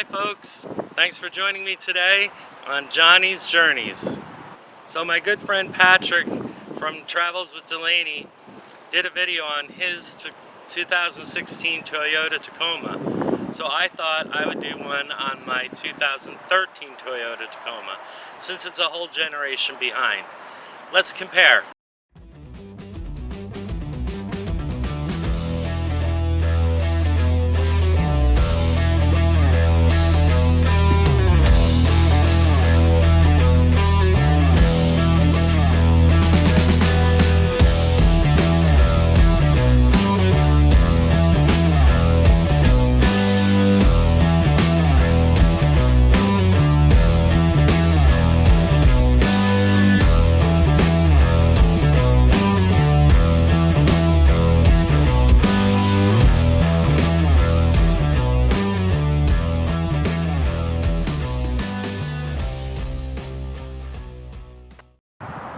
Hi folks, thanks for joining me today on Johnny's Journeys. So my good friend Patrick from Travels with Delany did a video on his 2016 Toyota Tacoma. So I thought I would do one on my 2013 Toyota Tacoma, since it's a whole generation behind. Let's compare.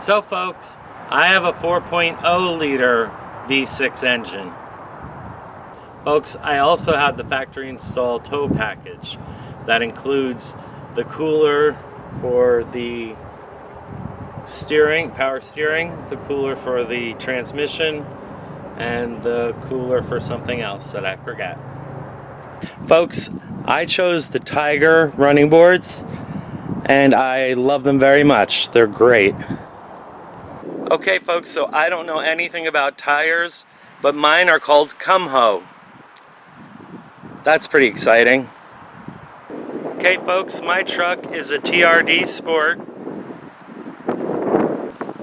So folks, I have a 4.0 liter V6 engine. Folks, I also have the factory installed tow package that includes the cooler for the steering, power steering, the cooler for the transmission, and the cooler for something else that I forget. Folks, I chose the Tiger running boards and I love them very much. They're great. Okay folks, so I don't know anything about tires, but mine are called Cumho. That's pretty exciting. Okay folks, my truck is a TRD Sport.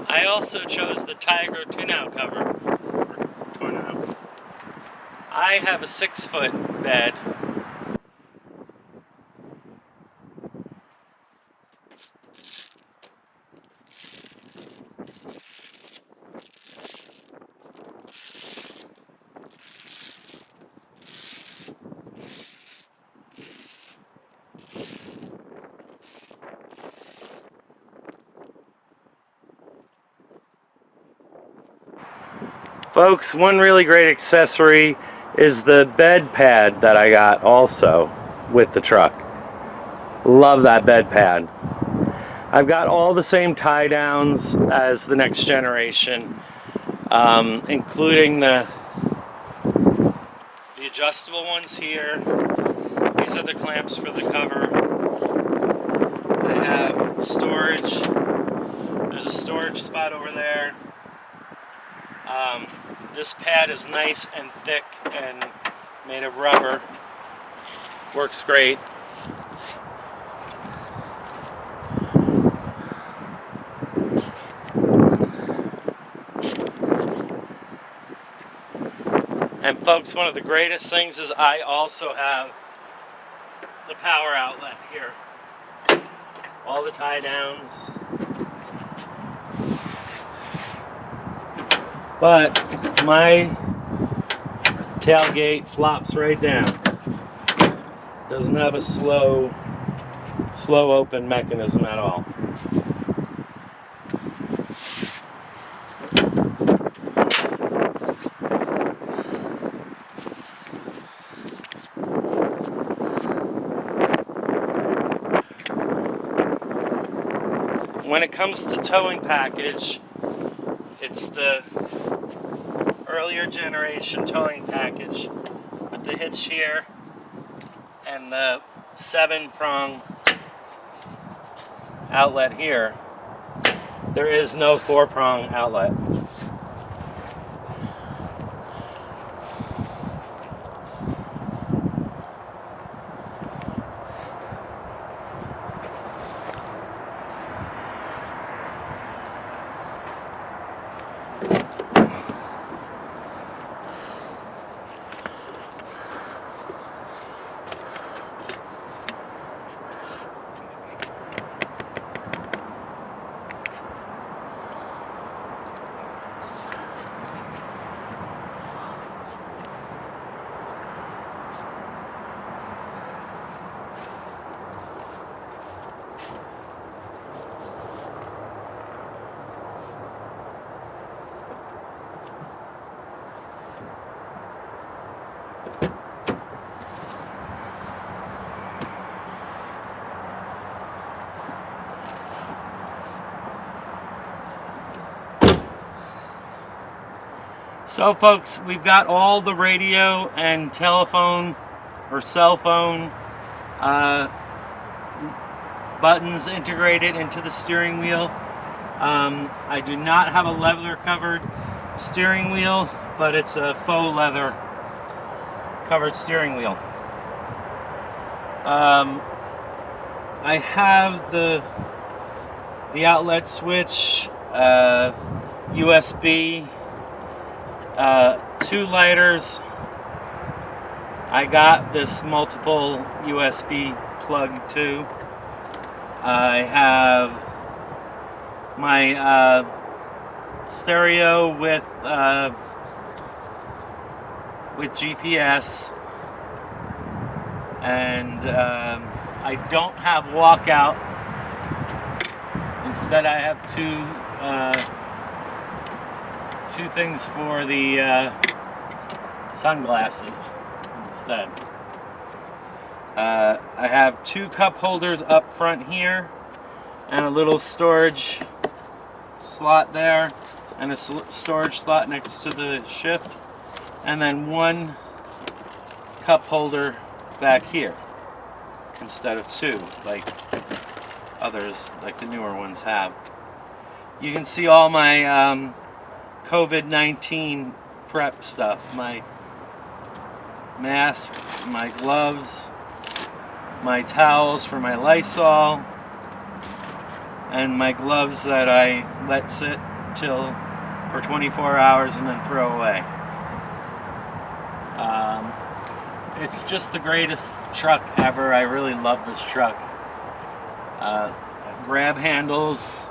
I also chose the Tiger tune-out cover. I have a 6-foot bed. Folks, one really great accessory is the bed pad that I got also with the truck. Love that bed pad. I've got all the same tie downs as the next generation, including the adjustable ones here. These are the clamps for the cover. I have storage. There's a storage spot over there. This pad is nice and thick and made of rubber. Works great. And folks, one of the greatest things is I also have the power outlet here. All the tie downs. But my tailgate flops right down. Doesn't have a slow open mechanism at all. When it comes to towing package, it's the earlier generation towing package with the hitch here and the 7-prong outlet here. There is no 4-prong outlet. So folks, we've got all the radio and telephone or cell phone buttons integrated into the steering wheel. I do not have a leather covered steering wheel, but it's a faux leather covered steering wheel. I have the outlet switch, USB, 2 lighters. I got this multiple USB plug too. I have my stereo with GPS, and I don't have walkout. Instead, I have two things for the sunglasses instead. I have 2 cup holders up front here, and a little storage slot there, and a storage slot next to the shift, and then 1 cup holder back here instead of 2 like others, like the newer ones have. You can see all my COVID-19 prep stuff, my mask, my gloves, my towels for my Lysol, and my gloves that I let sit for 24 hours and then throw away. It's just the greatest truck ever. I really love this truck. Grab handles,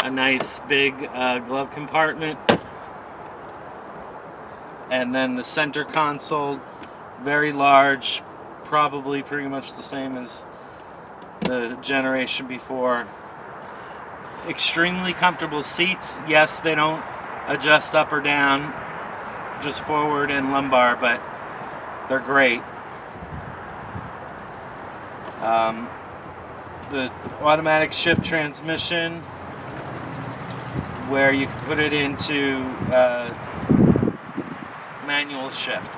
a nice big glove compartment, and then the center console, very large, probably pretty much the same as the generation before. Extremely comfortable seats. Yes, they don't adjust up or down, just forward and lumbar, but they're great. The automatic shift transmission, where you can put it into manual shift.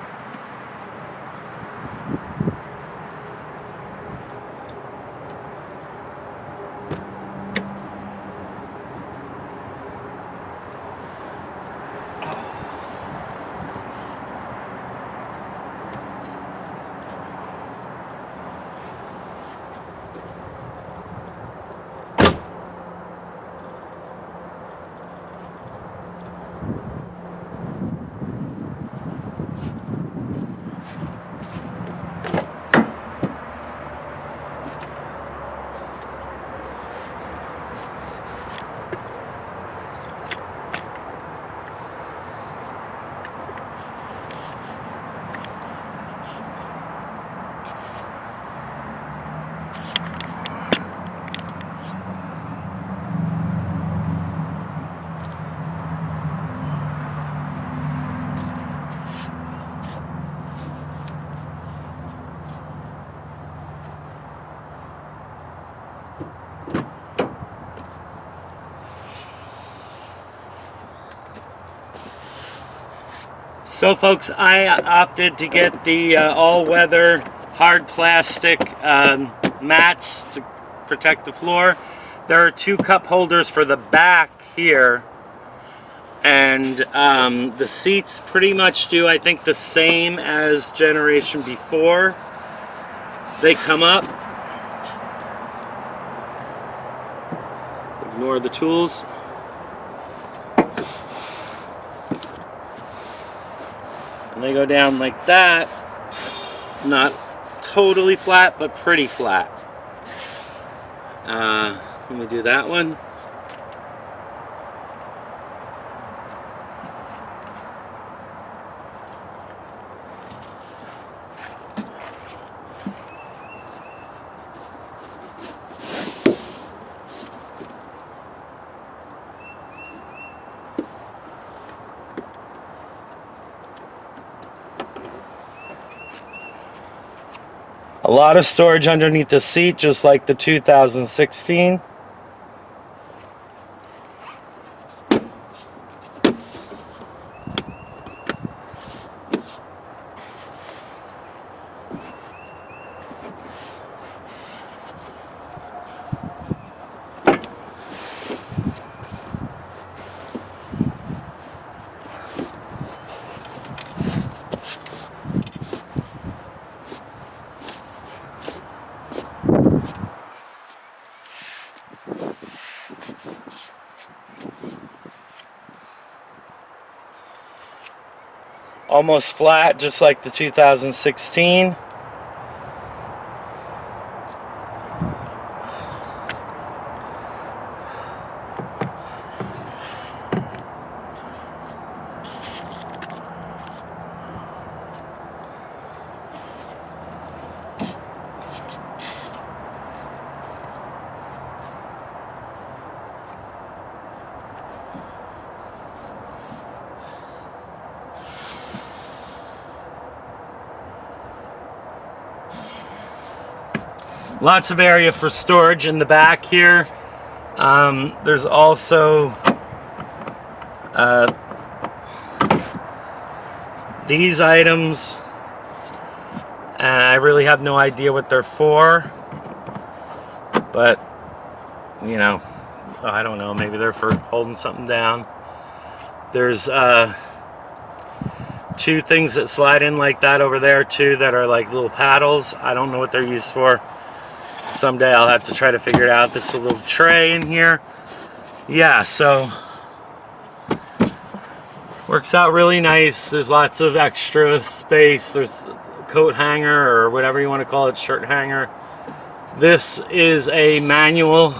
So folks, I opted to get the all-weather hard plastic mats to protect the floor. There are 2 cup holders for the back here, and the seats pretty much do, I think, the same as generation before. They come up. Ignore the tools. And they go down like that. Not totally flat, but pretty flat. Let me do that one. A lot of storage underneath the seat, just like the 2016. almost flat, just like the 2016. Lots of area for storage in the back here. There's also these items. I really have no idea what they're for, but you know, I don't know, maybe they're for holding something down. There's two things that slide in like that over there too, that are like little paddles. I don't know what they're used for. Someday I'll have to try to figure it out. This is a little tray in here. Yeah, so works out really nice. There's lots of extra space. There's a coat hanger, or whatever you want to call it, shirt hanger. This is a manual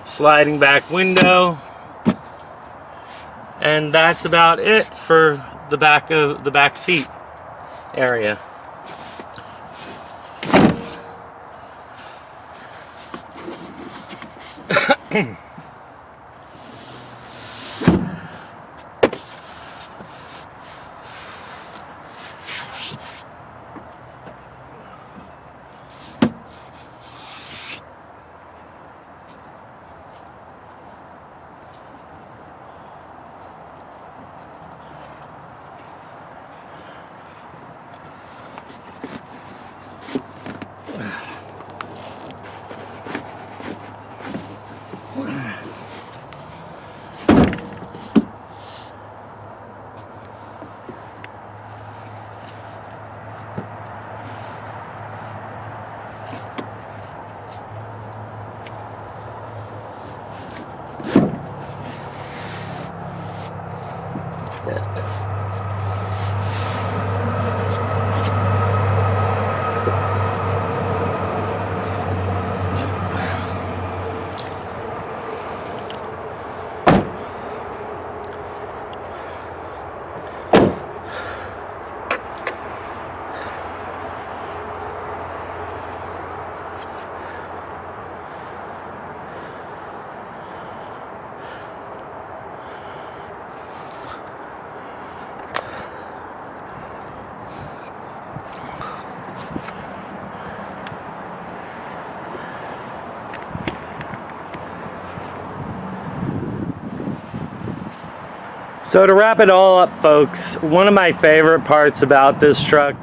sliding back window. And that's about it for the back of the back seat area. So to wrap it all up, folks, one of my favorite parts about this truck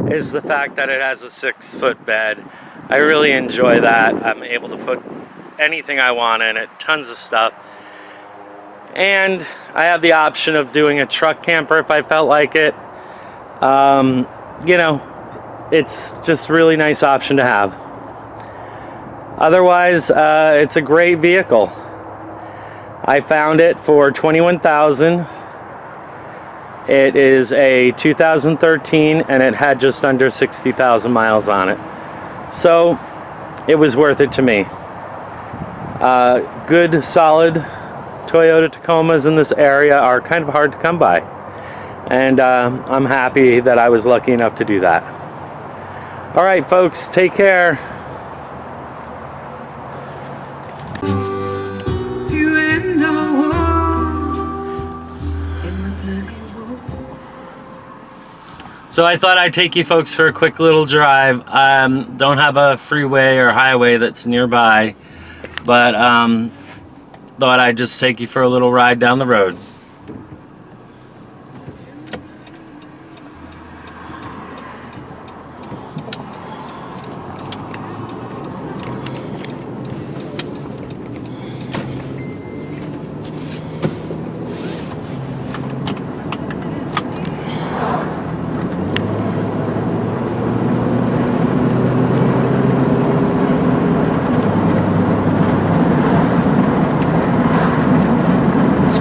is the fact that it has a 6-foot bed. I really enjoy that. I'm able to put anything I want in it, tons of stuff. And I have the option of doing a truck camper if I felt like it. You know, it's just a really nice option to have. Otherwise, it's a great vehicle. I found it for $21,000. It is a 2013 and it had just under 60,000 miles on it. So it was worth it to me. Good, solid Toyota Tacomas in this area are kind of hard to come by. And I'm happy that I was lucky enough to do that. All right, folks, take care. So I thought I'd take you folks for a quick little drive. Don't have a freeway or highway that's nearby, but thought I'd just take you for a little ride down the road.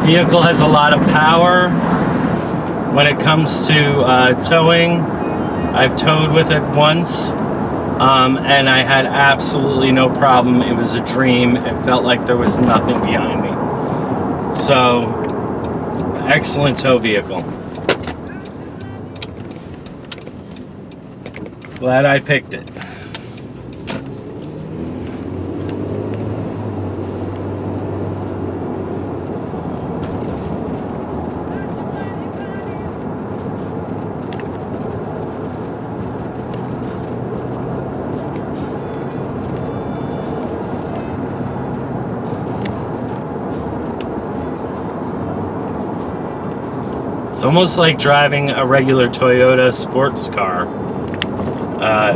Vehicle has a lot of power. When it comes to towing, I've towed with it once, and I had absolutely no problem. It was a dream. It felt like there was nothing behind me. So, excellent tow vehicle. Glad I picked it. It's almost like driving a regular Toyota sports car.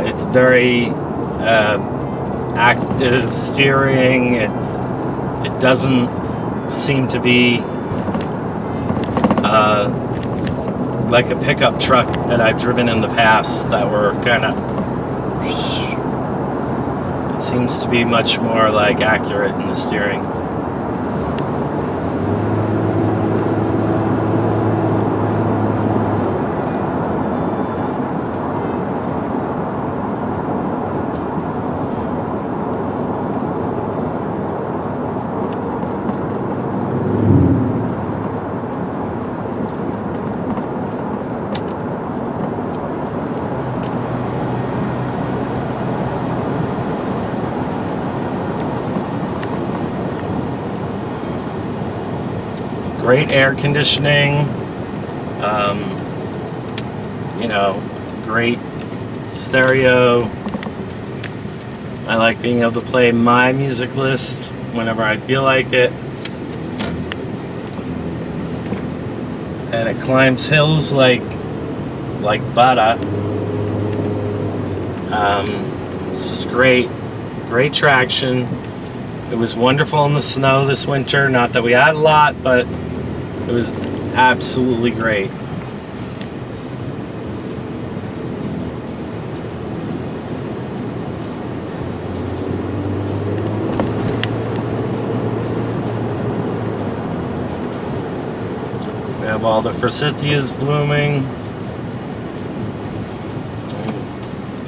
It's very active steering. It doesn't seem to be like a pickup truck that I've driven in the past that were kind of... It seems to be much more like accurate in the steering. Great air conditioning, you know, great stereo. I like being able to play my music list whenever I feel like it. And it climbs hills like butter. It's just great traction. It was wonderful in the snow this winter. Not that we had a lot, but it was absolutely great. We have all the forsythias blooming.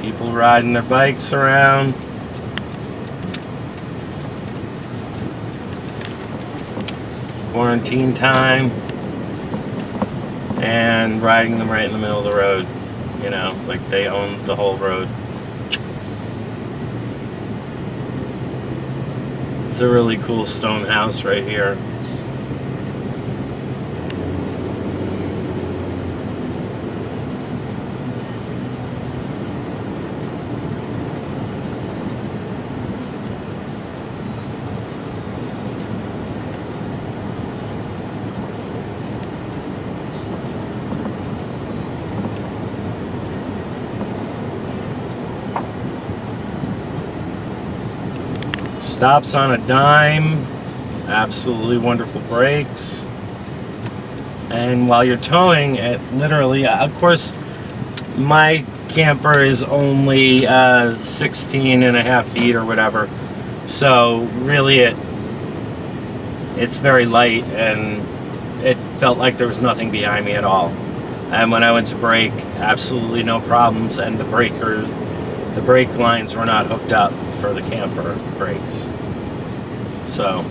People riding their bikes around. Quarantine time, and riding them right in the middle of the road, you know, like they own the whole road. It's a really cool stone house right here. Stops on a dime, absolutely wonderful brakes. And while you're towing it, literally, of course, my camper is only 16 and a half feet or whatever. So really it's very light, and it felt like there was nothing behind me at all. And when I went to brake, absolutely no problems, and the brake lines were not hooked up for the camper brakes. So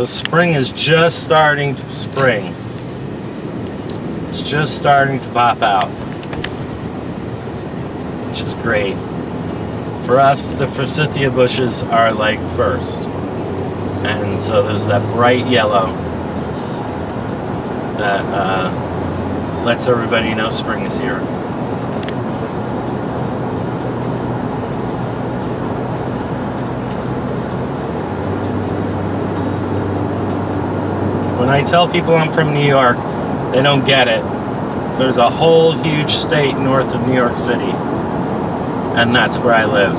spring is just starting to spring. It's just starting to pop out, which is great. For us, the forsythia bushes are like first. And so there's that bright yellow that lets everybody know spring is here. When I tell people I'm from New York, they don't get it. There's a whole huge state north of New York City, and that's where I live.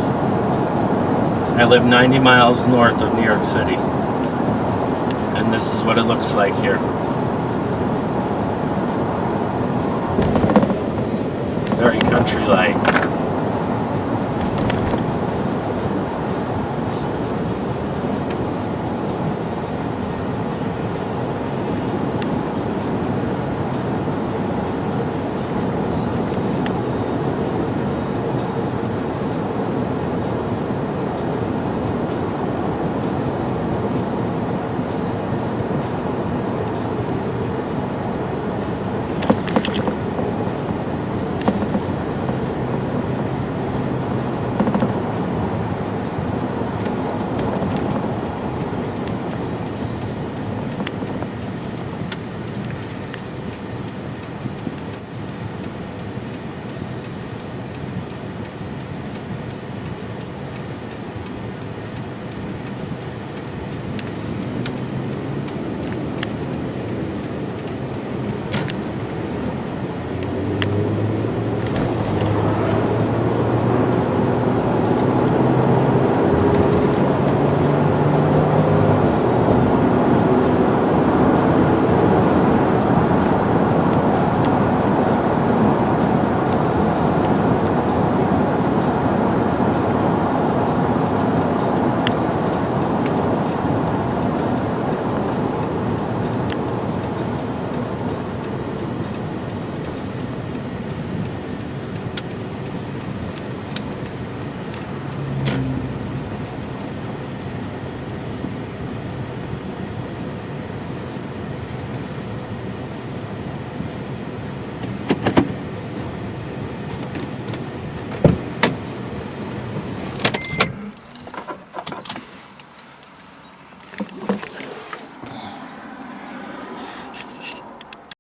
I live 90 miles north of New York City, and this is what it looks like here. country like.